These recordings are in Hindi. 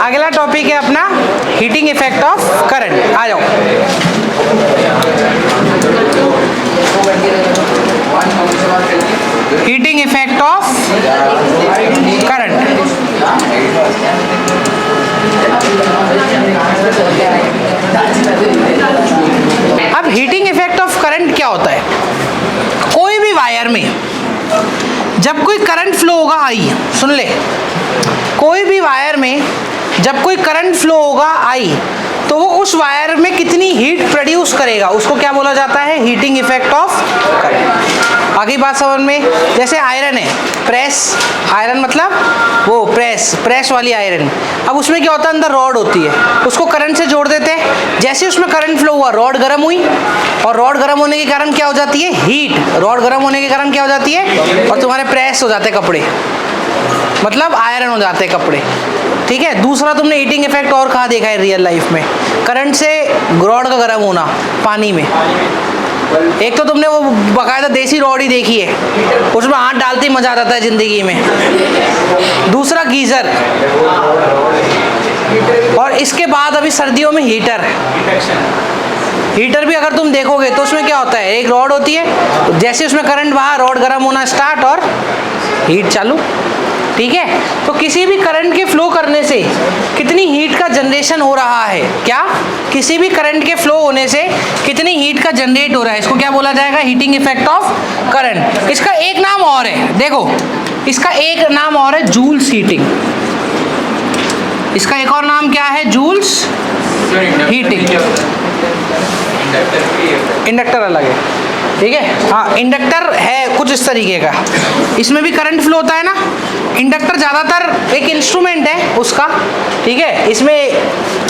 अगला टॉपिक है अपना हीटिंग इफेक्ट ऑफ करंट। आ जाओ। Heating effect of current. अब हीटिंग इफेक्ट ऑफ करंट क्या होता है? कोई भी वायर में जब कोई करंट फ्लो होगा, आई सुन ले, कोई भी वायर में जब कोई करंट फ्लो होगा आई, तो वो उस वायर में कितनी हीट प्रोड्यूस करेगा, उसको क्या बोला जाता है? Heating effect of current. आगे बात समझ में? जैसे आयरन है, प्रेस, आयरन मतलब वो प्रेस वाली आयरन। अब उसमें क्या होता है, अंदर रॉड होती है, उसको करंट से जोड़ देते हैं। जैसे उसमें करंट फ्लो हुआ, रॉड गर्म हुई, और रॉड गर्म होने के कारण क्या हो जाती है? हीट। रॉड गर्म होने के कारण क्या हो जाती है? और तुम्हारे प्रेस हो जाते हैं कपड़े, मतलब आयरन हो जाते हैं कपड़े। ठीक है। दूसरा तुमने हीटिंग इफेक्ट और कहाँ देखा है रियल लाइफ में? करंट से रॉड का गर्म होना पानी में। एक तो तुमने वो बकायदा देसी रॉड ही देखी है, उसमें हाथ डालते ही मजा आ जाता है जिंदगी में। दूसरा गीजर, और इसके बाद अभी सर्दियों में हीटर। हीटर भी अगर तुम देखोगे तो उसमें क्या होता है? एक रॉड होती है, जैसे उसमें करंट बहा, रॉड गर्म होना स्टार्ट और हीट चालू। ठीक है। तो किसी भी करंट के फ्लो करने से कितनी हीट का जनरेशन हो रहा है? क्या? किसी भी करंट के फ्लो होने से कितनी हीट का जनरेट हो रहा है, इसको क्या बोला जाएगा? Heating effect of current. इसका एक नाम और है, देखो, इसका एक नाम और है, जूल्स हीटिंग। इसका एक और नाम क्या है? Joules heating. इंडक्टर अलग है। ठीक है। हाँ, इंडक्टर है कुछ इस तरीके का, इसमें भी करंट फ्लो होता है ना। इंडक्टर ज़्यादातर एक इंस्ट्रूमेंट है उसका, ठीक है, इसमें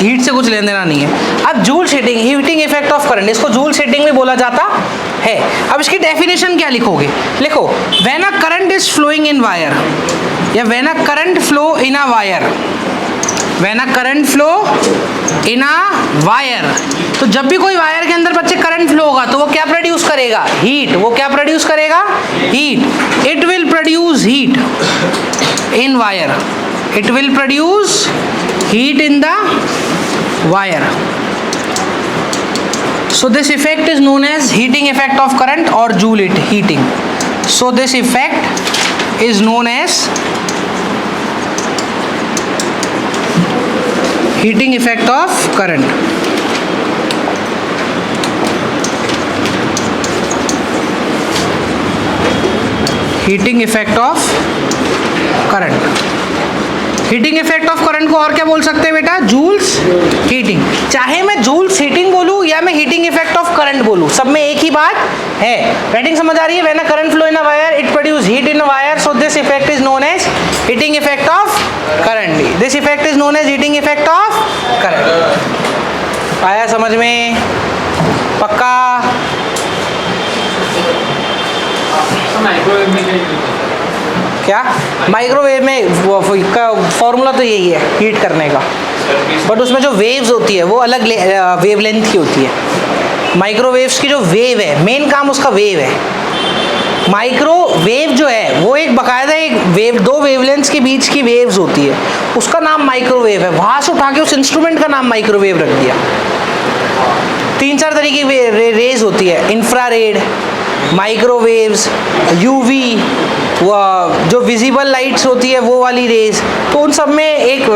हीट से कुछ लेना देना नहीं है। अब Joule's heating, heating effect of current, इसको जूल्स हीटिंग भी बोला जाता है। अब इसकी डेफिनेशन क्या लिखोगे? लिखो, when a current is flowing in wire, या when a current flow in a wire, when a current flow in a wire. तो जब भी कोई वायर के अंदर बच्चे करंट फ्लो होगा तो वो क्या प्रोड्यूस करेगा? हीट। वो क्या प्रोड्यूस करेगा? Heat. It will produce heat in wire, it will produce heat in the wire. So this effect is known as heating effect of current or Joule heating. So this effect is known as heating effect of current. Heating effect of current. Heating effect of current को और क्या बोल सकते हैं बेटा? Joule's heating. चाहे मैं जूल्स हीटिंग बोलूं या मैं हीटिंग इफेक्ट ऑफ करंट बोलूं, सब में एक ही बात है। राइटिंग समझ आ रही है? When a current flow in a wire it produce heat in a wire, so this effect is known as heating effect of current. This effect is known as heating effect of current. आया समझ में? पक्का? माइक्रोवेव में क्या? माइक्रोवेव में का फॉर्मूला तो यही है हीट करने का, बट उसमें जो वेव्स होती है वो अलग वेवलेंथ की होती है। माइक्रोवेव्स की जो वेव है, मेन काम उसका वेव है। माइक्रोवेव जो है वो एक बकायदा एक वेव, दो वेवलेंथ्स के बीच की वेव्स होती है, उसका नाम माइक्रोवेव है। वहाँ से उठा के उस इंस्ट्रूमेंट का नाम माइक्रोवेव रख दिया। 3-4 तरीके की रेज होती है, इंफ्रारेड, माइक्रोवेव्स, यूवी, जो विजिबल लाइट्स होती है वो वाली रेज। तो उन सब में एक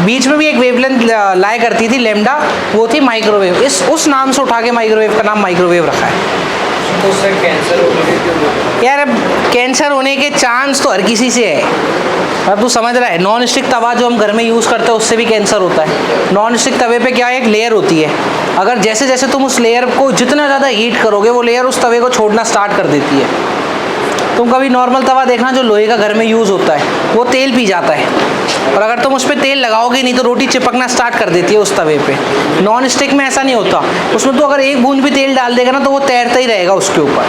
बीच में भी एक वेवलेंथ लाया करती थी, लैम्डा, वो थी माइक्रोवेव। उस नाम से उठा के माइक्रोवेव का नाम माइक्रोवेव रखा है। तो उससे कैंसर यार, अब कैंसर होने के चांस तो हर किसी से है। अब तू समझ रहा है, नॉन स्टिक तवा जो हम घर में यूज़ करते हैं उससे भी कैंसर होता है। नॉन स्टिक तवे पे क्या है, एक लेयर होती है, अगर जैसे जैसे तुम उस लेयर को जितना ज़्यादा हीट करोगे वो लेयर उस तवे को छोड़ना स्टार्ट कर देती है। तुम कभी नॉर्मल तवा देखना जो लोहे का घर में यूज़ होता है, वो तेल पी जाता है, और अगर तुम उस पर तेल लगाओगे नहीं तो रोटी चिपकना स्टार्ट कर देती है उस तवे पे। नॉन स्टिक में ऐसा नहीं होता, उसमें तो अगर एक बूंद भी तेल डाल देगा ना तो वो तैरता ही रहेगा उसके ऊपर,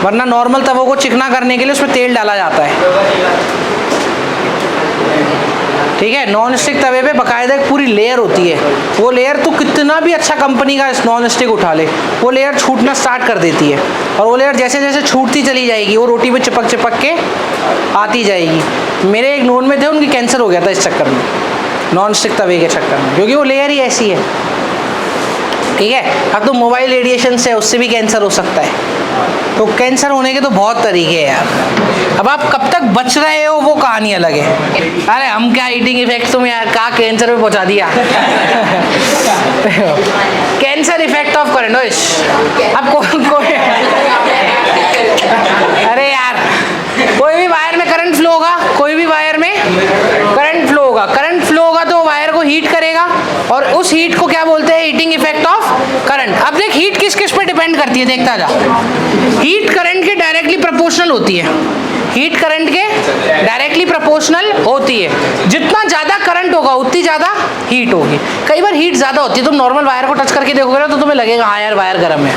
वरना नॉर्मल तवों को चिकना करने के लिए उसमें तेल डाला जाता है। ठीक है। नॉन स्टिक तवे पे बाकायदा एक पूरी लेयर होती है, वो लेयर तो कितना भी अच्छा कंपनी का नॉन स्टिक उठा ले, वो लेयर छूटना स्टार्ट कर देती है, और वो लेयर जैसे जैसे छूटती चली जाएगी वो रोटी पे चिपक चिपक के आती जाएगी। मेरे एक नोन में थे, उनकी कैंसर हो गया था इस चक्कर में, नॉन स्टिक तवे के चक्कर में, क्योंकि वो लेयर ही ऐसी है। ठीक है। अब तो मोबाइल रेडिएशन से उससे भी कैंसर हो सकता है, तो कैंसर होने के तो बहुत तरीके हैं यार। अब आप कब तक बच रहे हो वो कहानी अलग है। अरे हम क्या हीटिंग इफेक्ट, तुम यार कहाँ कैंसर में पहुंचा दिया। Cancer effect of current. अब कोई अरे यार, कोई भी वायर में करंट फ्लो होगा, कोई भी वायर में करंट फ्लो होगा, करंट फ्लो होगा तो वायर को हीट करेगा, और उस हीट को क्या बोलते हैं, हीटिंग इफेक्ट ऑफ करंट। अब देख हीट किस किस पे डिपेंड करती है, देखता जा। हीट करंट के डायरेक्टली प्रोपोर्शनल होती है, हीट करंट के डायरेक्टली प्रोपोर्शनल होती है। जितना ज़्यादा करंट होगा उतनी ज़्यादा हीट होगी। कई बार हीट ज़्यादा होती है, तुम नॉर्मल वायर को टच करके देखोगे ना तो तुम्हें लगेगा हाँ यार वायर गर्म है।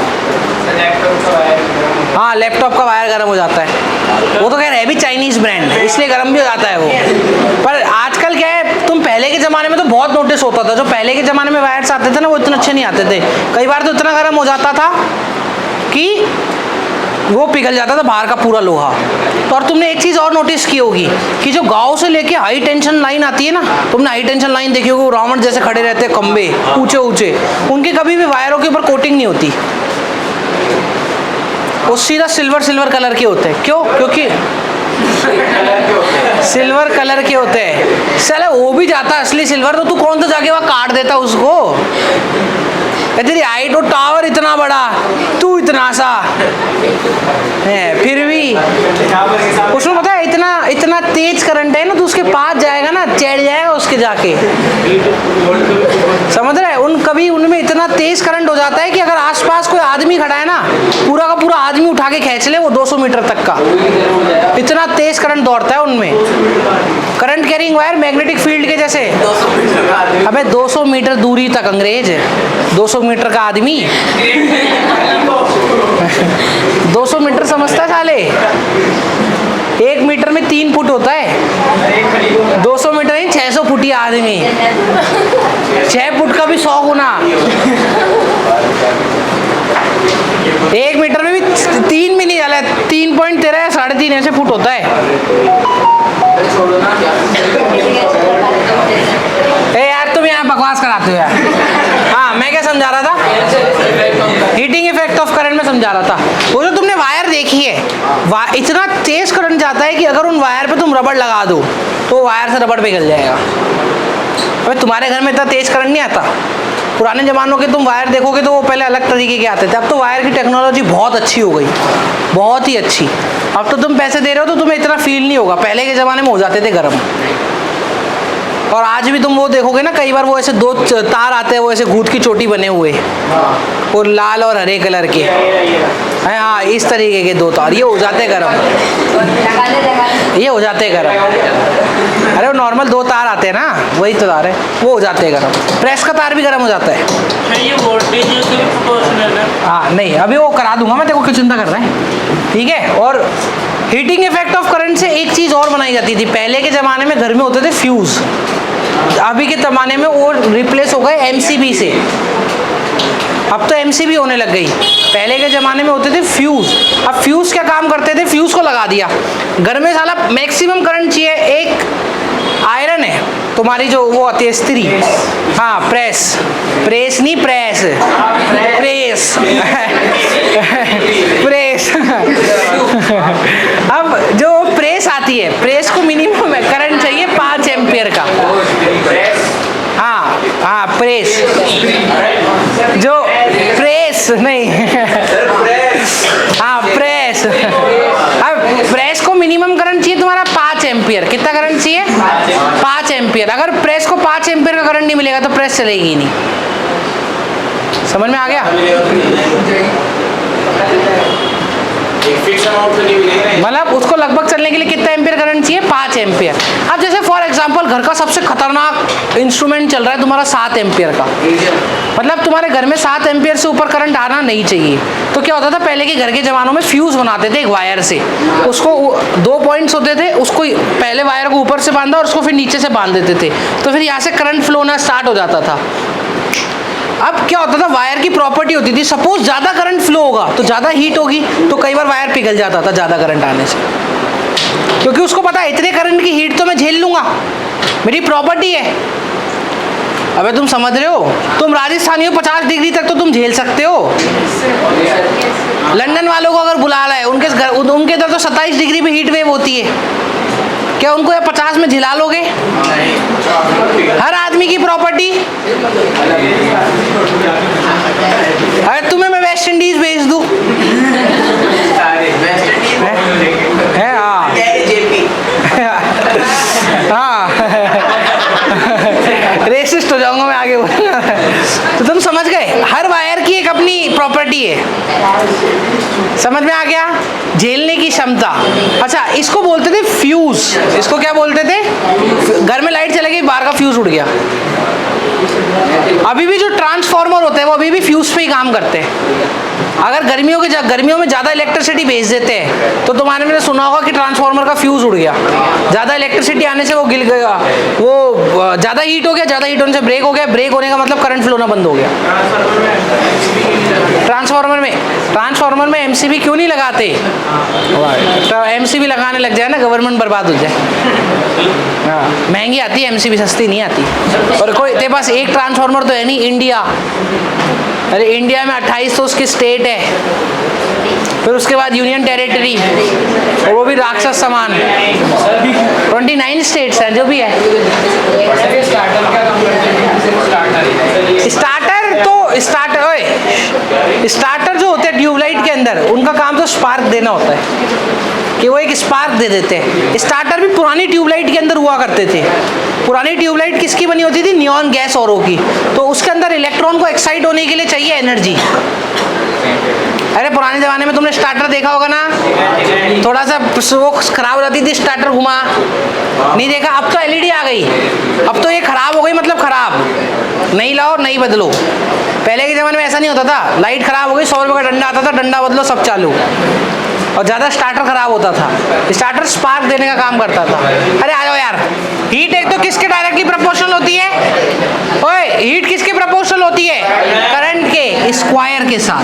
हाँ, लैपटॉप का वायर गर्म हो जाता है, वो तो खैर है भी चाइनीज़ ब्रांड, इसलिए गर्म भी हो जाता है वो। पर आजकल क्या है, तुम पहले के ज़माने में तो बहुत नोटिस होता था, जो पहले के ज़माने में वायर्स आते थे ना वो इतने अच्छे नहीं आते थे, कई बार तो इतना गर्म हो जाता था कि वो पिघल जाता था बाहर का पूरा लोहा। तो और तुमने एक चीज़ और नोटिस की होगी कि जो गांव से लेके हाई टेंशन लाइन आती है ना, तुमने हाई टेंशन लाइन देखी होगी, रावण जैसे खड़े रहते हैं खंबे ऊंचे ऊंचे, उनके कभी भी वायरों के ऊपर कोटिंग नहीं होती, वो सीधा सिल्वर कलर के होते हैं। क्यों? क्योंकि सिल्वर कलर के होते हैं। साला वो भी जाता है असली सिल्वर, तो तू कौन सा जाके वहाँ काट देता उसको। तेरी हाइट और टावर इतना बड़ा, तू इतना सा है, फिर भी उसमें पता है इतना तेज करंट है ना, तो उसके पास जाएगा ना चढ़ जाएगा उसके जाके, समझ रहे हैं। कभी उनमें इतना तेज करंट हो जाता है कि अगर आसपास कोई आदमी खड़ा है ना, पूरा का पूरा आदमी उठा के खींच ले वो 200 मीटर तक का, इतना तेज करंट दौड़ता है उनमें। Current carrying wire magnetic field के जैसे। अबे 200 मीटर दूरी तक अंग्रेज, 200 मीटर का आदमी 200 मीटर समझता साले, 1 मीटर में 3 फुट होता है, 200 मीटर नहीं 600 फुटी आदमी, 6 फुट का भी 100 गुना, 1 मीटर में भी 3 भी नहीं डाला, 3.13 या 3.5 ऐसे फुट होता है। ए यार तुम यहाँ बकवास कराते हो यार। हाँ, मैं क्या समझा रहा था, हीटिंग इफेक्ट ऑफ करंट में समझा रहा था। वो जो तुमने वायर देखी है, इतना तेज करंट जाता है कि अगर उन वायर पे तुम रबड़ लगा दो तो वायर से रबड़ पिघल जाएगा। अबे तुम्हारे घर में इतना तेज करंट नहीं आता। पुराने ज़मानों के तुम वायर देखोगे तो वो पहले अलग तरीके के आते थे, अब तो वायर की टेक्नोलॉजी बहुत अच्छी हो गई, बहुत ही अच्छी। अब तो तुम पैसे दे रहे हो तो तुम्हें इतना फील नहीं होगा, पहले के ज़माने में हो जाते थे गर्म। और आज भी तुम वो देखोगे ना, कई बार वो ऐसे 2 तार आते हैं, वो ऐसे गूंथ की चोटी बने हुए, और लाल और हरे कलर के हैं। हाँ, इस तरीके के 2 तार, ये हो जाते गर्म, ये हो जाते गर्म। अरे वो नॉर्मल 2 तार आते हैं ना, वही तो तार है, वो हो जाते हैं गर्म। प्रेस का तार भी गर्म हो जाता है। हाँ नहीं, अभी वो करा दूंगा मैं, तेरे को क्यों चिंता कर रहा है, ठीक है। और हीटिंग इफेक्ट ऑफ करंट से एक चीज़ और बनाई जाती थी। पहले के ज़माने में घर में होते थे फ्यूज़, अभी के ज़माने में वो रिप्लेस हो गए एमसीबी से, अब तो एमसीबी होने लग गई। पहले के ज़माने में होते थे फ्यूज़। अब फ्यूज़ क्या काम करते थे, फ्यूज़ को लगा दिया घर में, साला मैक्सिमम करंट चाहिए। एक आयरन है तुम्हारी जो वो आती है स्त्री, हाँ प्रेस नहीं प्रेस, अब जो प्रेस आती है, प्रेस को मिनिमम करंट चाहिए 5 एम्पियर का। हाँ प्रेस, जो प्रेस नहीं हाँ प्रेस, अब प्रेस को मिनिमम करंट चाहिए तुम्हारा 5 एम्पियर। कितना करंट चाहिए? 5 एम्पियर। अगर प्रेस को 5 एम्पियर का करंट नहीं मिलेगा तो प्रेस चलेगी ही नहीं। समझ में आ गया? मतलब उसको लगभग चलने के लिए कितना एम्पियर करंट चाहिए? 5 एम्पियर। अब जैसे फॉर एग्जाम्पल एग्जांपल घर का सबसे खतरनाक इंस्ट्रूमेंट चल रहा है तुम्हारा 7 एम्पियर का, मतलब तुम्हारे घर में 7 एम्पियर से ऊपर करंट आना नहीं चाहिए। तो क्या होता था, पहले के घर के ज़मानों में फ्यूज़ बनाते थे एक वायर से, उसको 2 पॉइंट्स होते थे, उसको पहले वायर को ऊपर से बांधा और उसको फिर नीचे से बांध देते थे, तो फिर यहाँ से करंट फ्लो होना स्टार्ट हो जाता था। अब क्या होता था, वायर की प्रॉपर्टी होती थी, सपोज ज़्यादा करंट फ्लो होगा तो ज़्यादा हीट होगी, तो कई बार वायर पिघल जाता था ज़्यादा करंट आने से, क्योंकि उसको पता है इतने करंट की हीट तो मैं झेल लूँगा, मेरी प्रॉपर्टी है। अबे तुम समझ रहे हो, तुम राजस्थानी हो, 50 डिग्री तक तो तुम झेल सकते हो। लंदन वालों को अगर बुला रहा है, उनके इधर तो 27 डिग्री पे हीट वेव होती है, क्या उनको 50 में झिला लोगे? हर आदमी की प्रॉपर्टी। अरे तुम्हें मैं वेस्ट इंडीज भेज दूं, है हाँ रेसिस्ट हो जाऊंगा मैं आगे बोलूंगा। तो तुम समझ गए, हर वायर की एक अपनी प्रॉपर्टी है, समझ में आ गया? झेलने की क्षमता। अच्छा, इसको बोलते थे फ्यूज, इसको क्या बोलते थे? घर में लाइट चले गई, बाहर का फ्यूज उड़ गया। अभी भी जो ट्रांसफार्मर होते हैं वो अभी भी फ्यूज पे ही काम करते हैं। अगर गर्मियों में ज़्यादा इलेक्ट्रिसिटी भेज देते हैं तो तुम्हारे मैंने सुना होगा कि ट्रांसफार्मर का फ्यूज उड़ गया, ज़्यादा इलेक्ट्रिसिटी आने से वो गिल गया, वो ज़्यादा हीट हो गया, ज़्यादा हीट होने से ब्रेक हो गया, ब्रेक होने का मतलब करंट फ्लो होना बंद हो गया। ट्रांसफार्मर में एमसीबी क्यों नहीं लगाते? तो एमसीबी लगाने लग जाए ना, गवर्नमेंट बर्बाद हो जाए। हाँ, महंगी आती है एमसीबी, सस्ती नहीं आती। और कोई तेरे पास एक ट्रांसफार्मर तो है नहीं, इंडिया, अरे इंडिया में 28 तो उसकी स्टेट है, फिर उसके बाद यूनियन टेरिटरी, और वो भी राक्षस समान। 29 स्टेट्स हैं जो भी है। स्टार्टर जो होते हैं ट्यूबलाइट के अंदर, उनका काम तो स्पार्क देना होता है, कि वो एक स्पार्क दे देते हैं। स्टार्टर भी पुरानी ट्यूबलाइट के अंदर हुआ करते थे। पुरानी ट्यूबलाइट किसकी बनी होती थी? नियॉन गैस औरों की। तो उसके अंदर इलेक्ट्रॉन को एक्साइट होने के लिए चाहिए एनर्जी। अरे पुराने ज़माने में तुमने स्टार्टर देखा होगा ना, थोड़ा सा वो खराब हो जाती थी, स्टार्टर घुमा नहीं देखा। अब तो एलईडी आ गई, अब तो ये खराब हो गई मतलब खराब, नहीं लाओ नहीं बदलो। पहले के ज़माने में ऐसा नहीं होता था, लाइट खराब हो गई, 100 रुपये का डंडा आता था, डंडा बदलो सब चालू, और ज़्यादा स्टार्टर खराब होता था। स्टार्टर स्पार्क देने का काम करता था। अरे आ जाओ यार, हीट एक तो किसके डायरेक्टली प्रोपोर्शनल होती है? ओए, हीट किसके प्रोपोर्शनल होती है? करंट के स्क्वायर के साथ,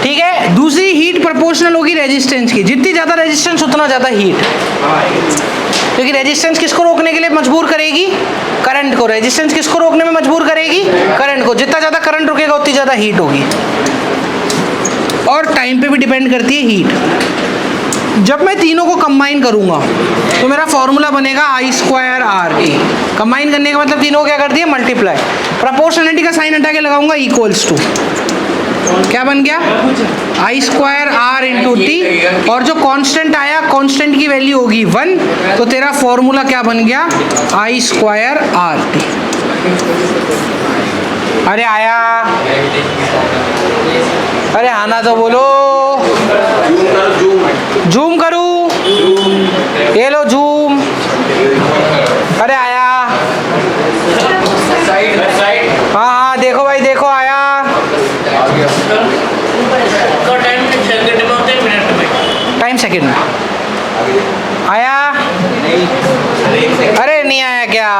ठीक है। दूसरी हीट प्रोपोर्शनल होगी रेजिस्टेंस की, जितनी ज़्यादा रेजिस्टेंस उतना ज़्यादा हीट, क्योंकि रेजिस्टेंस किसको रोकने के लिए मजबूर करेगी? करंट को। रेजिस्टेंस किसको रोकने में मजबूर करेगी? करंट को। जितना ज़्यादा करंट रुकेगा उतनी ज़्यादा हीट होगी, और टाइम पे भी डिपेंड करती है हीट। जब मैं तीनों को कंबाइन करूंगा तो मेरा फॉर्मूला बनेगा I²RT। कंबाइन करने का मतलब तीनों को क्या कर दिया? मल्टीप्लाई। प्रोपोर्शनलिटी का साइन हटा के लगाऊंगा इक्वल्स टू, क्या बन गया? I²R × T, और जो कांस्टेंट आया, कांस्टेंट की वैल्यू होगी 1, तो तेरा फॉर्मूला क्या बन गया? I²RT। अरे आया, अरे आना तो बोलो। जूम करूं? ये लो जूम। अरे आया, हाँ हाँ देखो भाई देखो, आया। टाइम सेकंड में आया। अरे नहीं आया क्या?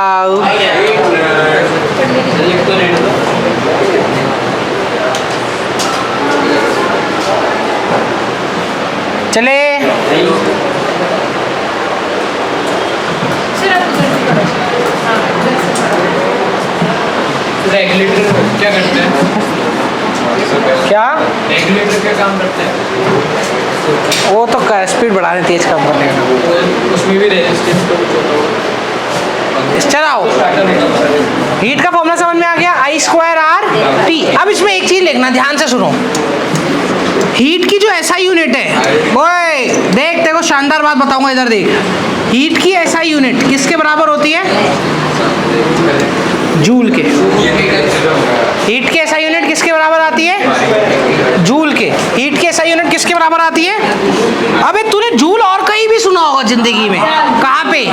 चले रेगुलेटर क्या करते हैं? क्या रेगुलेटर क्या काम करते हैं? वो तो स्पीड बढ़ाने, तेज कम करने का। उसमें भी रेजिस्टेंस चलाओ। हीट का फॉर्मूला समझ में आ गया? I²RT। अब इसमें एक चीज लिखना, ध्यान से सुनो। हीट की जो SI यूनिट है, ओए देख, देखो शानदार बात बताऊंगा, इधर देख। हीट की SI यूनिट किसके बराबर होती है? जूल के। हीट की SI यूनिट किसके बराबर आती है? जूल के। हीट की SI यूनिट किसके बराबर आती है? अबे तूने जूल और कहीं भी सुना होगा, बहुत जिंदगी में, कहाँ पे,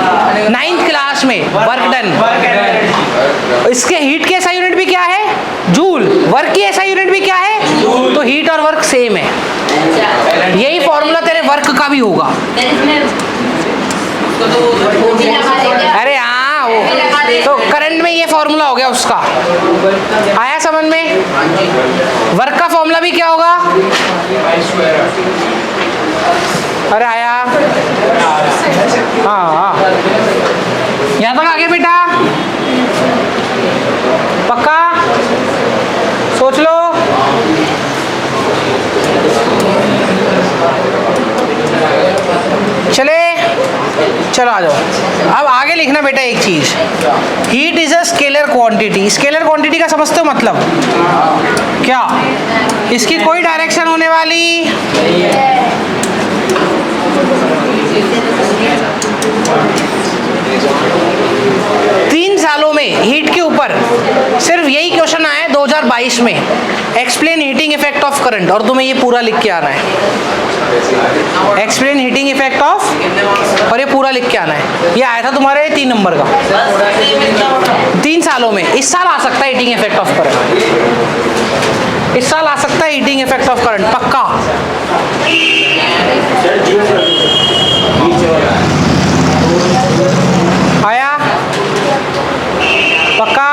9th क्लास में, वर्क डन। इसके हीट की ऐसा यूनिट भी क्या है, जूल, वर्क की ऐसा यूनिट भी क्या है, तो हीट और वर्क सेम है। यही फॉर्मूला तेरे वर्क का भी होगा। अरे हाँ, वो तो करंट में ये फॉर्मूला हो गया उसका, आया समझ में। वर्क का फॉर्मूला भी क्या होगा, अरे आया, हाँ हाँ, यहाँ तक आगे बेटा, पक्का सोच लो। चले, चलो आ जाओ। अब आगे लिखना बेटा एक चीज, heat is a scalar quantity. Scalar quantity का समझते हो मतलब क्या, इसकी कोई डायरेक्शन होने वाली, तीन सालों में हीट के ऊपर सिर्फ यही क्वेश्चन आया है 2022 में, explain heating effect of current, और तुम्हें ये पूरा लिख के आना है, एक्सप्लेन हीटिंग इफेक्ट ऑफ, और ये पूरा लिख के आना है। ये आया था तुम्हारे 3 नंबर का, 3 सालों में। इस साल आ सकता है हीटिंग इफेक्ट ऑफ करंट, इस साल आ सकता है हीटिंग इफेक्ट ऑफ करंट, पक्का। आया, पक्का।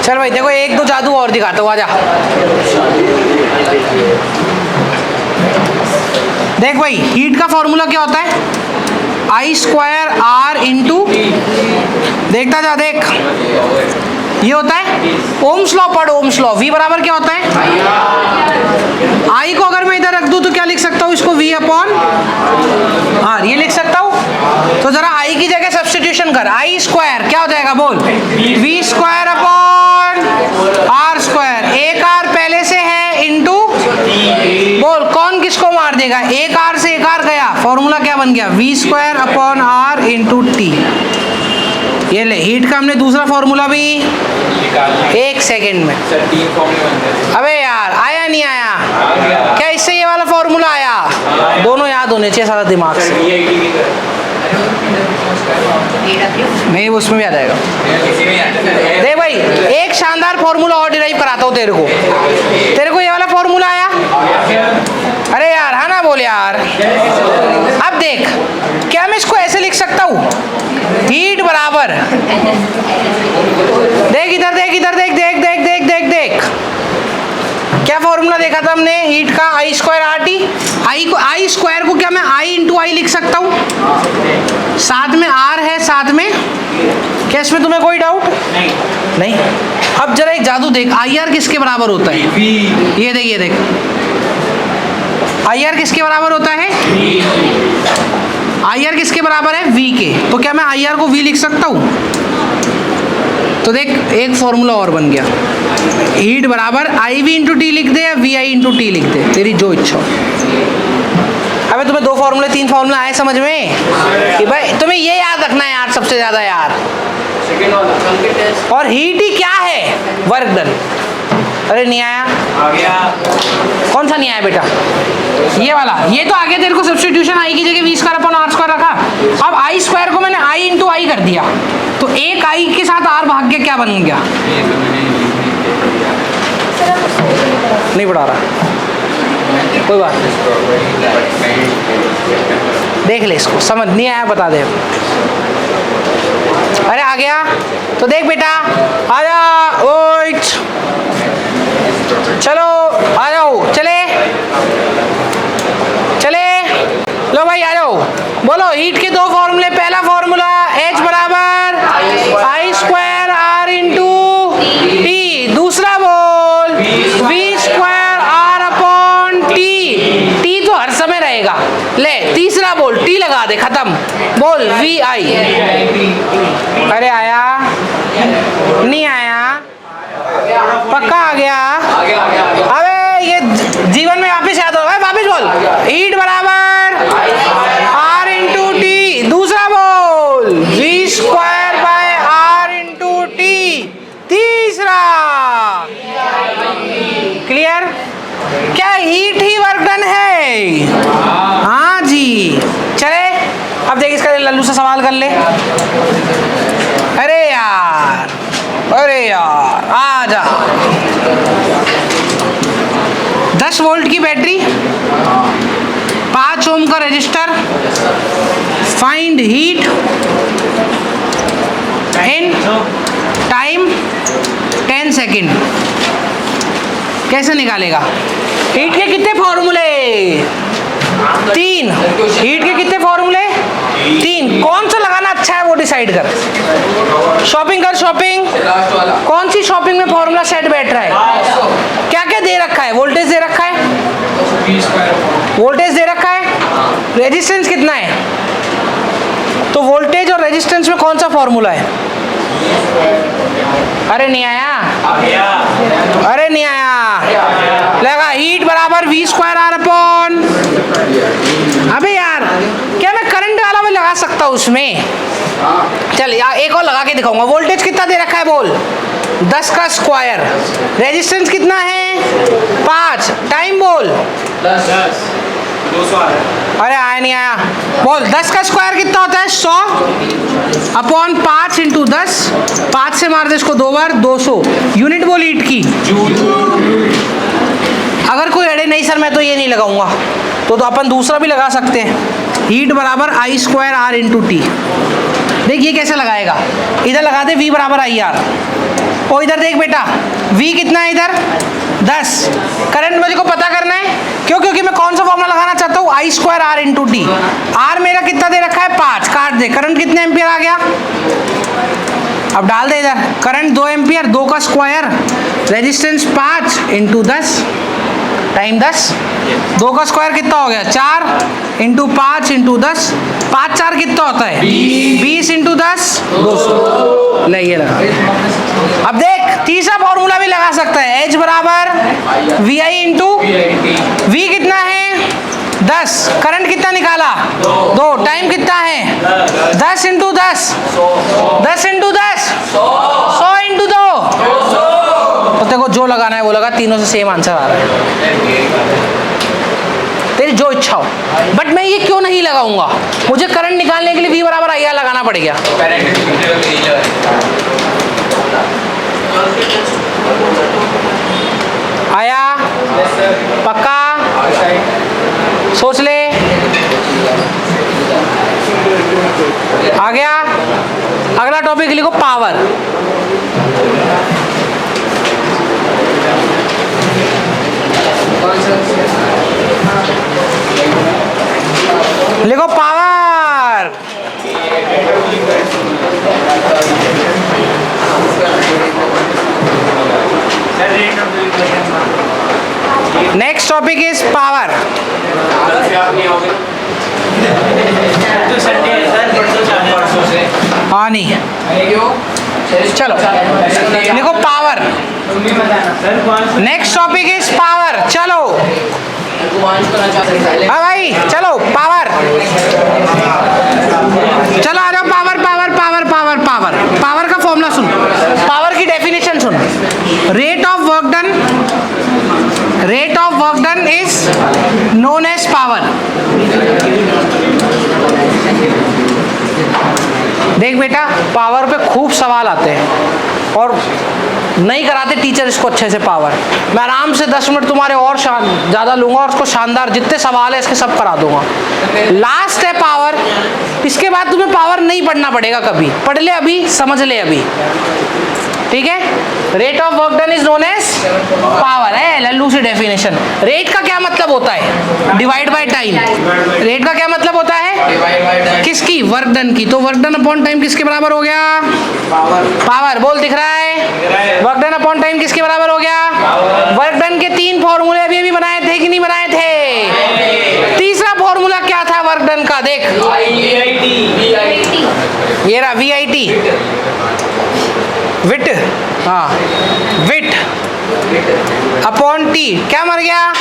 चल भाई देखो, एक दो जादू और दिखाता हूँ, आजा। देख भाई, हीट का फॉर्मूला क्या होता है, I²R इंटू, देखता जा, देख ये होता है ओम्स लॉ, पढ़ ओम्स लॉ। V बराबर क्या होता है, I को अगर मैं इधर रख दूं तो क्या लिख सकता हूँ इसको, V अपॉन R, ये लिख सकता हूँ। तो जरा I की जगह सब्स्टिट्यूशन कर, I² क्या हो जाएगा बोल, V² अपॉन R², एक R पहले से है इंटू, बोल कौन किसको मार देगा, एक R से एक R गया, फॉर्मूला क्या बन गया, V² upon R into T। ये ले, हीट का हमने दूसरा फॉर्मूला भी 1 सेकेंड में। अबे यार, आया नहीं आया, क्या इससे ये वाला फॉर्मूला आया, दोनों याद होने चाहिए सारा दिमाग से, नहीं उसमें भी आ जाएगा। देख भाई, एक शानदार फॉर्मूला और डिराइव कराता हूँ तेरे को ये वाला फॉर्मूला आया, अरे यार हाँ ना बोल यार। अब देख, क्या मैं इसको ऐसे लिख सकता हूँ, हीट बराबर, देख इधर, देख इधर, देख देख देख देख देख देख, क्या फॉर्मूला देखा था हमने हीट का, I²RT। I² को क्या मैं I इंटू आई लिख सकता हूँ, साथ में R है, साथ में क्या, इसमें तुम्हें कोई डाउट नहीं। अब जरा एक जादू देख, IR किसके बराबर होता है, ये देख, ये देख, IR किसके बराबर होता है, IR किसके बराबर है, V के। तो क्या मैं IR को V लिख सकता हूँ, तो देख एक फॉर्मूला और बन गया, हीट बराबर IV इंटू टी लिख दे या VI इंटू टी लिख दे, तेरी जो इच्छा हो। अबे तुम्हें 2 फॉर्मूले 3 फॉर्मूले आए समझ में, कि भाई तुम्हें ये याद रखना है यार सबसे ज्यादा यार। और हीट ही क्या है, वर्क डन। अरे नहीं आया, आ गया, कौन सा नहीं आया बेटा, ये वाला, ये तो आगे तेरे को सब्स्टिट्यूशन I की जगह V² अपॉन R² रखा। अब I² को मैंने I इंटू आई कर दिया, तो एक I के साथ R भाग के क्या बन गया, नहीं पढ़ा रहा, कोई बात नहीं, देख ले इसको, समझ नहीं आया बता दे। अरे आ गया, तो देख बेटा, आजा, ओइट, चलो आ जाओ, चले चले, लो भाई आ जाओ, बोलो हीट के 2 फॉर्मूले। पहला फॉर्मूला H बराबर I²R इंटू टी, दूसरा बोल V²R अपॉन टी, टी तो हर समय रहेगा, ले तीसरा बोल टी लगा दे, खत्म, बोल VI। अरे आया नहीं आया, पक्का आ गया। अबे ये जीवन में वापिस याद होगा, वापिस बोल, हीट बराबर R इंटू टी, दूसरा बोल V²/R इंटू टी, तीसरा, क्लियर। क्या हीट ही कर ले। अरे यार आ जा। 10 वोल्ट की बैटरी, 5 ओम का register, find heat in time 10 second. कैसे निकालेगा? हीट के कितने फॉर्मूले? 3। हीट के कितने फॉर्मूले? 3। कौन सा लगाना अच्छा है वो डिसाइड कर। शॉपिंग कर, शॉपिंग। कौन सी शॉपिंग में फॉर्मूला सेट बैठ रहा है? क्या क्या दे रखा है? वोल्टेज दे रखा है, वोल्टेज दे रखा है, रेजिस्टेंस कितना है? तो वोल्टेज और रेजिस्टेंस में कौन सा फॉर्मूला है? अरे नहीं आया, अरे नहीं आया। लगा हीट बराबर V स्क्वायर R अपॉन। अबे यार क्या मैं करंट वाला भी लगा सकता हूँ उसमें? चल यार एक और लगा के दिखाऊंगा। वोल्टेज कितना दे रखा है बोल? 10 का स्क्वायर। रेजिस्टेंस कितना है? 5। टाइम बोल। 10 200 अरे आया नहीं आया। बोल 10 का स्क्वायर कितना होता है? 100 अपॉन 5 इंटू 10। 5 से मार दे इसको 2 बार, 200। यूनिट बोल हीट की। अगर कोई अड़े नहीं सर मैं तो ये नहीं लगाऊंगा, तो अपन दूसरा भी लगा सकते हैं। हीट बराबर I square R into T. देख ये कैसे लगाएगा। इधर लगा दे V बराबर IR। और इधर देख बेटा V कितना है इधर? 10। करंट मुझे को पता करना है। क्यों? क्योंकि मैं कौन सा फॉर्मूला लगाना चाहता हूँ? I square R into T. R मेरा कितना दे रखा है? 5। काट दे। करंट कितने एम्पियर आ गया? अब डाल दे इधर। करंट 2 एम्पियर, 2 का स्क्वायर, रेजिस्टेंस 5 इंटू 10, टाइम 10। 2 का स्क्वायर कितना हो गया? 4 इंटू 5 इंटू 10। 5 4 कितना होता है? 20 इंटू 10 200। ले ये लगा। अब देख तीसरा फॉर्मूला भी लगा सकता है। H बराबर VI इंटू V कितना है? 10। करंट कितना निकाला? 2। टाइम कितना है? 10 इंटू 10, 10 इंटू 10, 100 इंटू 2। तो देखो जो लगाना है वो लगा। तीनों से सेम आंसर आ रहा है। तेरी जो इच्छा हो। बट मैं ये क्यों नहीं लगाऊंगा? मुझे करंट निकालने के लिए V बराबर IR लगाना पड़ेगा। आया? पक्का? सोच ले। आ गया? अगला टॉपिक लिखो पावर। लिखो power. Next topic is power. हाँ नहीं चलो लिखो power. Next topic is power. चलो हाँ भाई चलो पावर। चलो आ जाओ। Power power power power power power का फॉर्मूला सुन। पावर की डेफिनेशन सुन। Rate of work done, rate of work done is known as power. देख बेटा पावर पे खूब सवाल आते हैं और नहीं कराते टीचर इसको अच्छे से पावर। मैं आराम से 10 मिनट तुम्हारे और ज़्यादा लूँगा और उसको शानदार जितने सवाल है इसके सब करा दूंगा। लास्ट है पावर। इसके बाद तुम्हें पावर नहीं पढ़ना पड़ेगा कभी। पढ़ ले अभी, समझ ले अभी, ठीक है। Rate of work done is known as power है लल्लू से डेफिनेशन। रेट का क्या मतलब होता है? Divide by time. रेट का क्या मतलब होता है? किसकी? वर्क डन की। तो वर्क डन अपॉन टाइम किसके बराबर हो गया? पावर। बोल दिख रहा है? वर्क डन अपॉन टाइम किसके बराबर हो गया? वर्क डन के 3 फॉर्मूले अभी अभी बनाए थे कि नहीं बनाए थे? तीसरा फॉर्मूला क्या था वर्क डन का? देख ये रहा VIT, विट। हाँ विट अपॉन टी। क्या मर गया?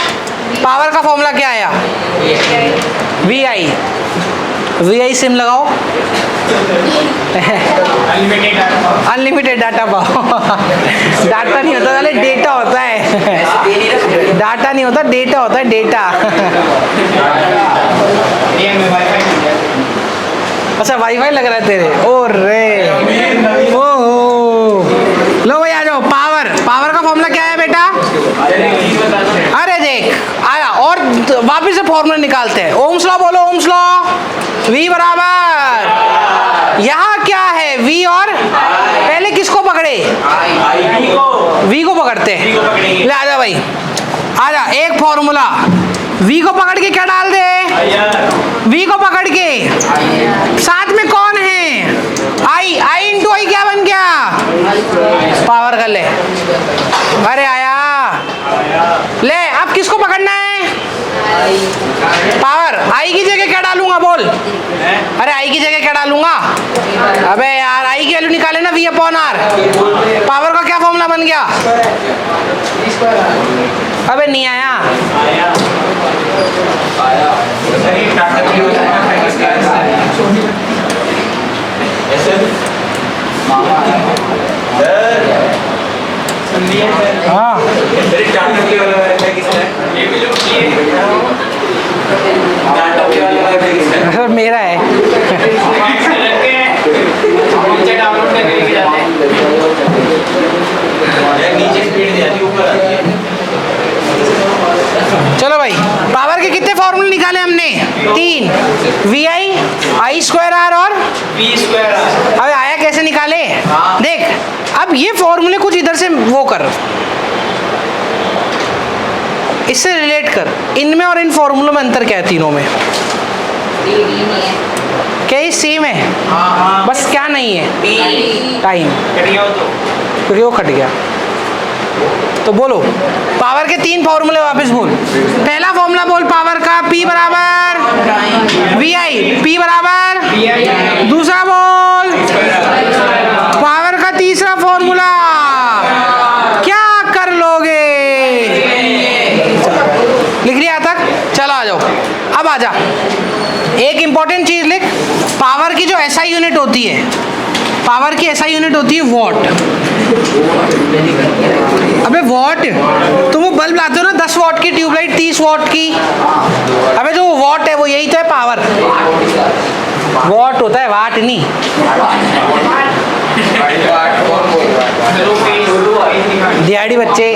पावर का फॉर्मूला क्या आया? VI। VI सिम लगाओ अनलिमिटेड डाटा पाओ। डाटा नहीं होता पहले डेटा होता है। डाटा नहीं होता डेटा होता है। डेटा अच्छा वाईफाई लग रहा है तेरे, ओ रे ओ लो भाई आ जाओ। पावर, पावर का फॉर्मूला क्या है बेटा? अरे देख आया, और वापिस से फॉर्मूला निकालते हैं। ओम्स लॉ बोलो, ओम्स लॉ। V बराबर, यहाँ क्या है V, और पहले किसको पकड़े? V को पकड़ते हैं। ले आजा भाई, आजा। एक फॉर्मूला V को पकड़ के क्या डाल दे? V को पकड़ के साथ में कौन है? I इंटू I क्या बन गया? पावर कर ले। अरे आया, ले अब किसको पकड़ना है? पावर। I की जगह क्या डालूंगा बोल? अरे I की जगह क्या डालूंगा? अबे यार I की वैल्यू निकाले ना, V अपॉन R। पावर का क्या फॉर्मूला बन गया? अबे नहीं आया। हाँ मेरा है। चलो भाई, पावर के कितने फॉर्मूले निकाले हमने? 3, VI, I स्क्वायर R और V स्क्वायर R। अबे आया कैसे निकाले? देख अब ये फॉर्मूले कुछ इधर से वो कर, इससे रिलेट कर, इनमें और इन फॉर्मूलों में अंतर क्या है तीनों में? क्या ये सेम है? बस क्या नहीं है? टाइम। फिर वो कट गया। तो बोलो पावर के 3 फॉर्मूले वापस बोल। पहला फॉर्मूला बोल पावर का, P बराबर VI, P बराबर। दूसरा बोल पावर का तीसरा फॉर्मूला, क्या कर लोगे? लिख लिया तक? चलो आ जाओ, अब आ जा। एक इंपॉर्टेंट चीज लिख, पावर की जो SI यूनिट होती है, पावर की SI यूनिट होती है वॉट। अबे वॉट, तुम वो बल्ब लाते हो ना 10 वॉट की ट्यूबलाइट 30 वॉट की, अबे जो वॉट है वो यही तो है पावर। वॉट होता है वाट नहीं। दिहाड़ी बच्चे,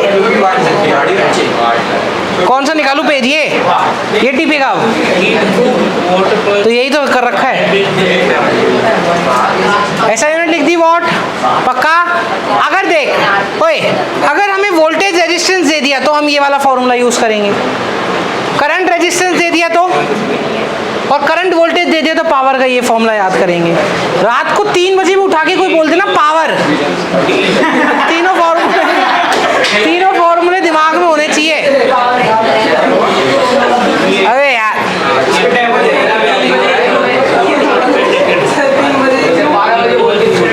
कौन सा निकालू पेज? ये टिपेगा अब, तो यही तो कर रखा है। ऐसा यूनिट लिख दी वॉट, पक्का? अगर देख ओए, अगर हमें वोल्टेज रेजिस्टेंस दे दिया तो हम ये वाला फॉर्मूला यूज करेंगे। करंट रेजिस्टेंस दे दिया तो, और करंट वोल्टेज दे दिया तो पावर का ये फॉर्मूला याद करेंगे। रात को 3 बजे में उठा के कोई बोल देना पावर, तीनों फॉर्मूले दिमाग में होने चाहिए। अबे यार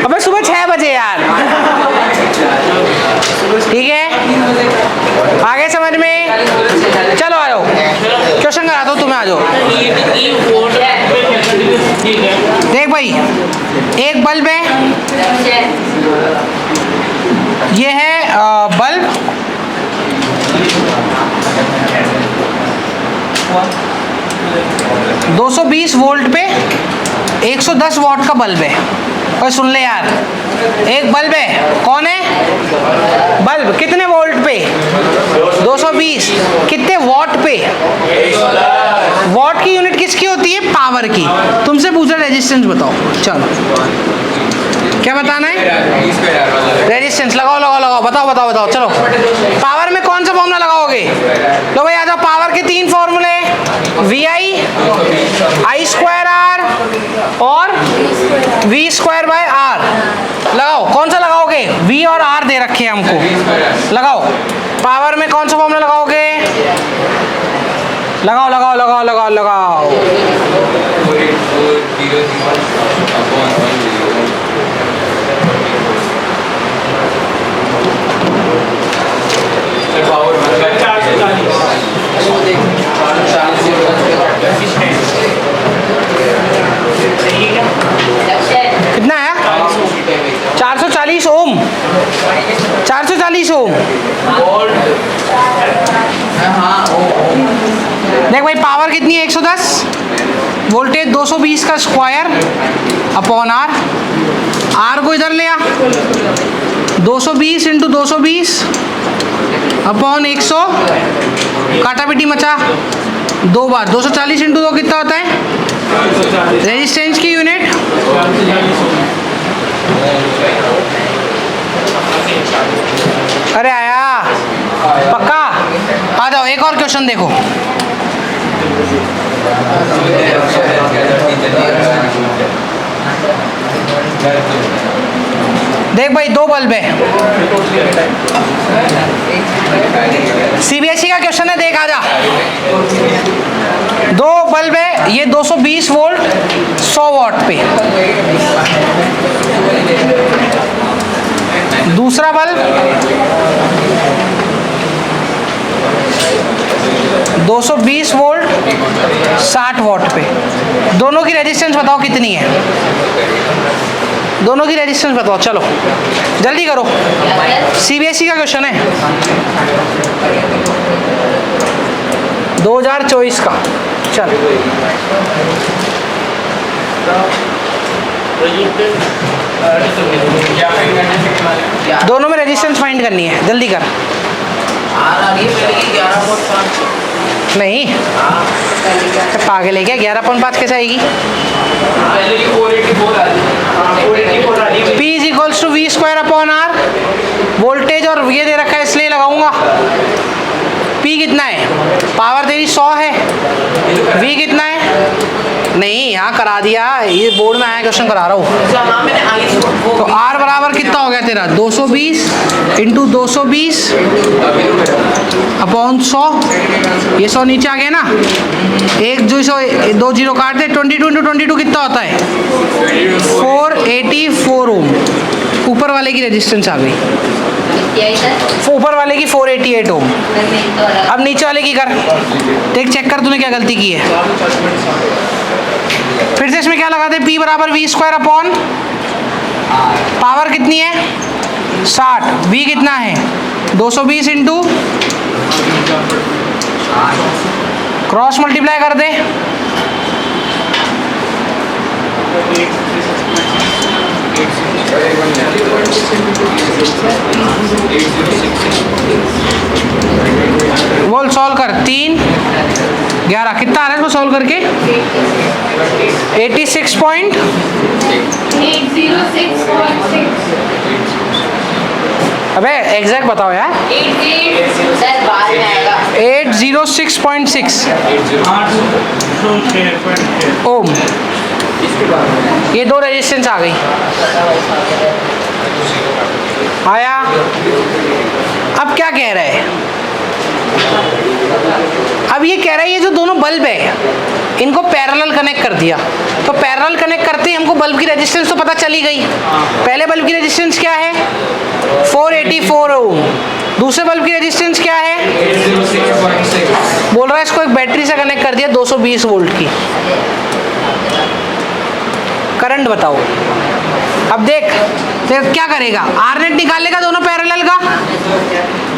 अबे सुबह 6 बजे यार, ठीक है? आगे समझ में? चलो आ जाओ, क्वेश्चन कराता हूँ तुम्हें, आ जाओ। देख भाई, एक बल्ब है, ये है बल्ब, 220 वोल्ट पे 110 वॉट का बल्ब है। और सुन ले यार, एक बल्ब है, कौन है? बल्ब। कितने वोल्ट पे? 220। कितने वॉट पे? वॉट की यूनिट किसकी होती है? पावर की। तुमसे पूछा रेजिस्टेंस बताओ, चलो क्या बताना है? रेजिस्टेंस। लगाओ लगाओ लगाओ, बताओ बताओ बताओ। चलो पावर में कौन सा फॉर्मूला लगाओगे? लो भाई आ जाओ, पावर के 3 फॉर्मूले, VI, I स्क्वायर R और V स्क्वायर बाय R। लगाओ, कौन सा लगाओगे? V और R दे रखे हैं हमको, लगाओ। पावर में कौन सा फॉर्मूला लगाओगे? लगाओ लगाओ लगाओ लगाओ लगाओ। कितना है? 440 ओम। 440 ओम। देख भाई पावर कितनी है? 110। वोल्टेज 220 का स्क्वायर अपॉन आर, आर को इधर ले आ, 220 इंटू 220 अपॉन 100, काटा पिटी मचा, 2 बार 240 इंटू 2 कितना होता है रेजिस्टेंस की यूनिट? अरे आया पक्का? आ जाओ एक और क्वेश्चन देखो। देख भाई, 2 बल्ब है, सीबीएसई का क्वेश्चन है, देख आजा। 2 बल्ब है, ये 220 वोल्ट 100 वॉट पे। दूसरा बल्ब 220 वोल्ट 60 वॉट पे। दोनों की रेजिस्टेंस बताओ कितनी है? दोनों की रेजिस्टेंस बताओ, चलो जल्दी करो, सीबीएसई का क्वेश्चन है 2024 का। चल दोनों में रेजिस्टेंस फाइंड करनी है, जल्दी कर। नहीं पागल है क्या, 11.5 कैसे आएगी? P is equals to V square upon R, voltage और ये दे रखा है इसलिए लगाऊंगा। P कितना है? पावर तेरी 100 है, V कितना है? नहीं यहाँ करा दिया, ये बोर्ड में आया क्वेश्चन करा रहा हूँ। तो R बराबर कितना हो गया तेरा? 220 इंटू 220 अपॉन 100, ये 100 नीचे आ गया ना, 2 जीरो काट दे, 22 इंटू 22 कितना होता है? 484 ओम। ऊपर वाले की रेजिस्टेंस आ गई, ऊपर वाले की 488 ओम। अब नीचे वाले की कर, देख चेक कर तूने क्या गलती की है। फिर से इसमें क्या लगा दे? P बराबर वी स्क्वायर अपॉन पावर कितनी है? 60, V कितना है? 220 इंटू क्रॉस मल्टीप्लाई कर दे, बोल सॉल्व कर। 3 11 कितना आ रहा है इसको सॉल्व करके? 86.806। अबे एग्जैक्ट बताओ यार। 806.6 ओम। ये 2 रेजिस्टेंस आ गई, आया। अब क्या कह रहा है? अब ये कह रहा है ये जो दोनों बल्ब है इनको पैरेलल कनेक्ट कर दिया, तो पैरेलल कनेक्ट करते ही हमको बल्ब की रेजिस्टेंस तो पता चली गई। पहले बल्ब की रेजिस्टेंस क्या है? 484 ओम। दूसरे बल्ब की रेजिस्टेंस क्या है? 806.6। बोल रहा है इसको एक बैटरी से कनेक्ट कर दिया 220 वोल्ट की। करंट बताओ। अब देख क्या करेगा? आर नेट निकाल लेगा दोनों पैरेलल का।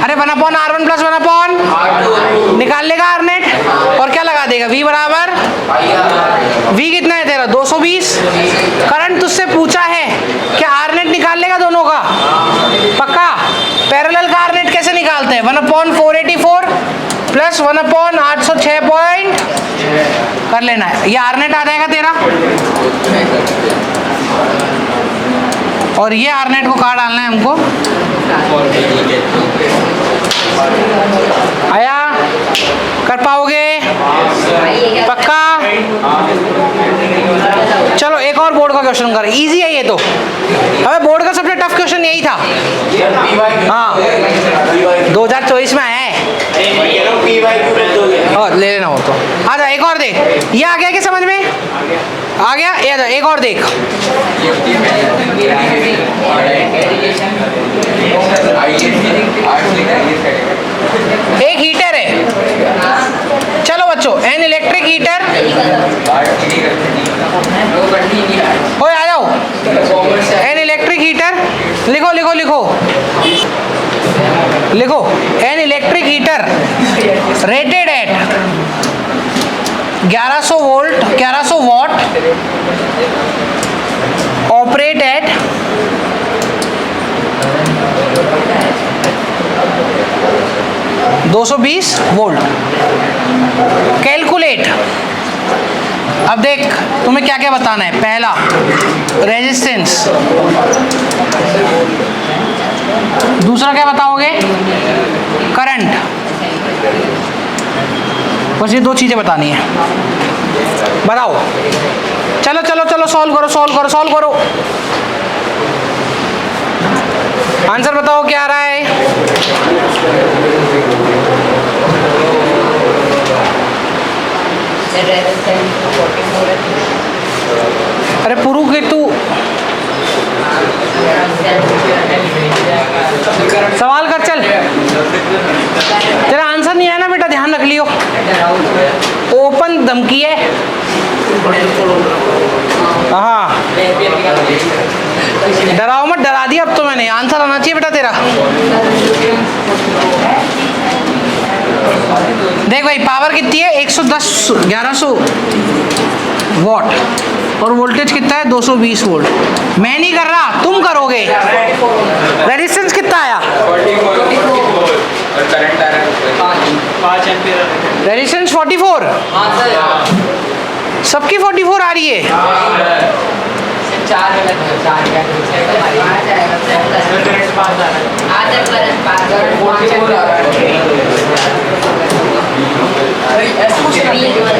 अरे 1/R1 प्लस 1/, निकाल लेगा आर नेट और क्या लगा देगा? V बराबर, V कितना है तेरा? 220। करंट तुझसे पूछा है क्या आर नेट निकाल लेगा दोनों का? पक्का? पैरेलल का आर नेट कैसे निकालते हैं? 1/484 प्लस 1/806 पॉइंट कर लेना है, ये आर नेट आ जाएगा तेरा। और ये आर नेट को कहाँ डालना है हमको? आया? कर पाओगे? पक्का? चलो एक और बोर्ड का क्वेश्चन कर, इजी है ये तो। अबे बोर्ड का सबसे टफ क्वेश्चन यही था। हाँ 2024 में आया है। और ले लेना हो तो आ जा। एक और देख, ये आ गया क्या समझ में? आ गया? ये जा, एक और देख। एक हीटर है, चलो बच्चों, एन इलेक्ट्रिक हीटर। ओए आ जाओ। एन इलेक्ट्रिक हीटर, लिखो लिखो लिखो लिखो। An electric heater rated eight 1100 volt 1100 operate at 220 volt. Calculate. अब देख तुम्हें क्या क्या बताना है। पहला रेजिस्टेंस, दूसरा क्या बताओगे, करंट, बस ये दो चीजें बतानी है। बताओ, चलो चलो चलो सॉल्व करो सॉल्व करो सॉल्व करो। आंसर बताओ क्या आ रहा है। अरे पुरु के तू सवाल कर, चल। तेरा आंसर नहीं आया ना बेटा, ध्यान रख लियो। ओपन धमकी है। हाँ, डराओ मत, डरा दिया अब तो मैंने। आंसर आना चाहिए बेटा तेरा। देख भाई, पावर कितनी है, 110 1100 वॉट, और वोल्टेज कितना है, 220 वोल्ट। मैं नहीं कर रहा, तुम करोगे। रेजिस्टेंस कितना आया, रेजिस्टेंस 44। सबकी 44 आ रही है।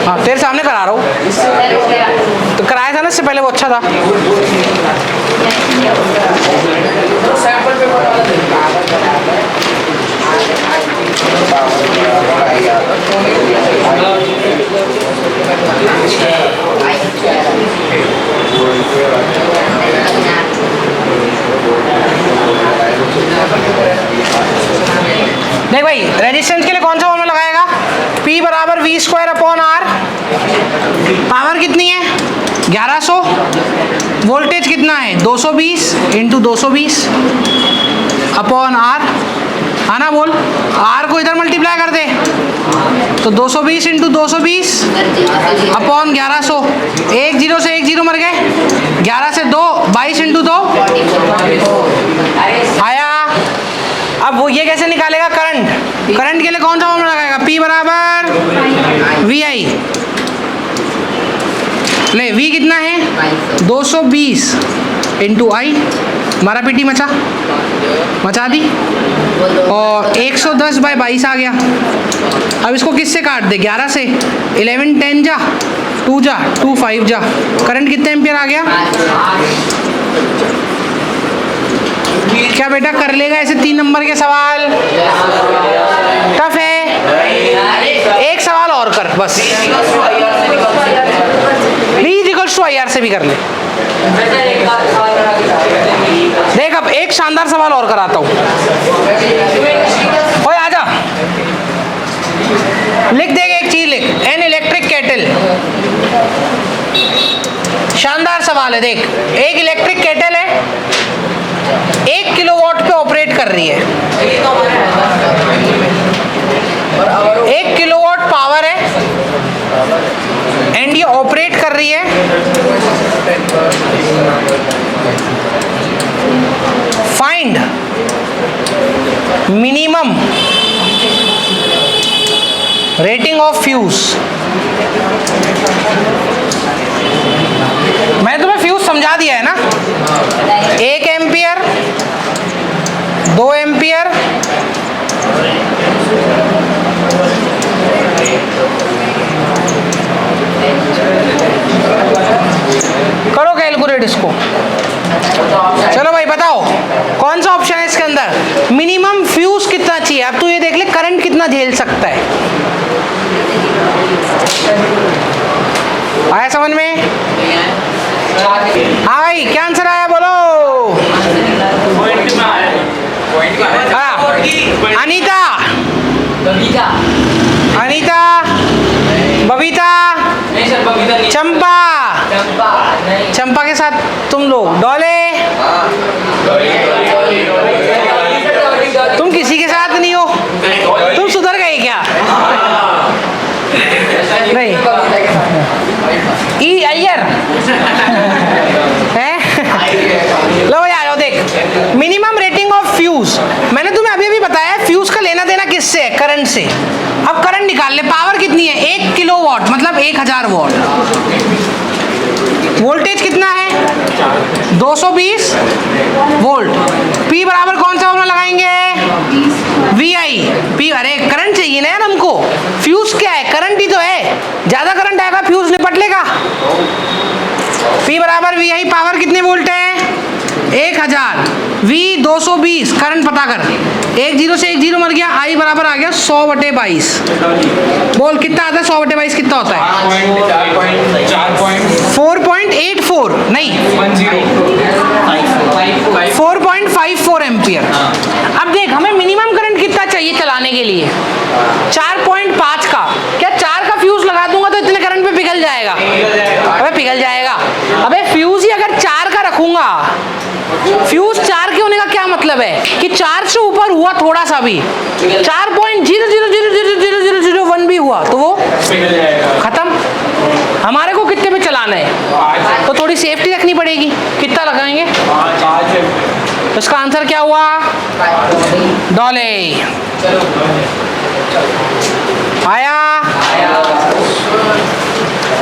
हाँ, तेरे सामने करा रहा हूँ। तो कराया था ना इससे पहले, वो अच्छा था। देख भाई, रेजिस्टेंस के लिए कौन सा फॉर्मूला लगाएगा, P बराबर V² अपॉन R। पावर कितनी है 1100, वोल्टेज कितना है 220 इंटू 220 अपॉन R। आना बोल, R को इधर मल्टीप्लाई कर दे तो 220 इंटू 220 अपॉन 1100। एक जीरो से एक जीरो मर गए, 11 से 2, 22 इंटू 2 आया। अब वो ये कैसे निकालेगा, करंट। करंट के लिए कौन सा फॉर्मूला लगाएगा, P बराबर VI। ले, V कितना है 220 इंटू I। हमारा पीटी मचा दी, और 110 बाई 22 आ गया। अब इसको किससे काट दे, 11 से। 11 10 जा, 2 जा, 2 5 जा। करंट कितने एम्पियर आ गया। क्या बेटा कर लेगा ऐसे 3 नंबर के सवाल, टफ है। एक सवाल और कर बस, IR से भी कर ले। देख अब एक शानदार सवाल और कराता हूँ। ओए आजा, लिख देगा एक चीज, लिख एन इलेक्ट्रिक केटल। शानदार सवाल है। देख, एक इलेक्ट्रिक केटल है, 1 किलोवाट पे ऑपरेट कर रही है। 1 किलोवाट पावर है एंड ये ऑपरेट कर रही है find minimum rating of fuse. मैंने तुम्हें फ्यूज समझा दिया है ना, 1 एम्पियर, 2 एम्पियर, करो कैलकुलेट इसको। चलो भाई बताओ कौन सा ऑप्शन है इसके अंदर, मिनिमम फ्यूज कितना चाहिए। अब तू ये देख ले करंट कितना झेल सकता है। आया समझ में। हाँ भाई, क्या आंसर आया बोलो। अनीता, अनीता, बबीता, चंपा, चंपा के साथ तुम लोग, डोले, तुम किसी के साथ नहीं हो, तुम सुधर गए क्या। नहीं, ई अय्यर है मिनिमम रेटिंग ऑफ फ्यूज, मैंने तुम्हें अभी अभी बताया फ्यूज का लेना देना किससे है, करंट से। अब करंट निकाल ले, पावर कितनी है 1 किलोवाट मतलब 1000 वॉट, वोल्टेज कितना है 220 वोल्ट, P बराबर कौन सा फॉर्मूला लगाएंगे VI, P, अरे करंट चाहिए ना यार हमको, फ्यूज क्या है करंट ही तो है, ज्यादा करंट आएगा फ्यूज निपट लेगा। P बराबर VI, पावर कितने वोल्ट है 1000, V 220, करंट पता कर, 1 0 से 1 0 मर गया, I बराबर आ गया 100/22। बोल कितना आता है 100/22 कितना होता है 4.84 नहीं 4.54 एम्पियर। अब देख हमें मिनिमम करंट कितना चाहिए चलाने के लिए 4.5 का, क्या 4 का फ्यूज लगा दूंगा तो इतने करंट पे पिघल जाएगा, अबे पिघल जाएगा, अबे फ्यूज ही अगर 4 का रखूंगा, फ्यूज 4 के होने का क्या मतलब है कि 4 से ऊपर हुआ थोड़ा सा भी 4.00000001 भी हुआ तो वो खत्म। हमारे को कितने पे चलाना है तो थोड़ी सेफ्टी रखनी पड़ेगी, कितना लगाएंगे, इसका आंसर क्या हुआ डॉले आया।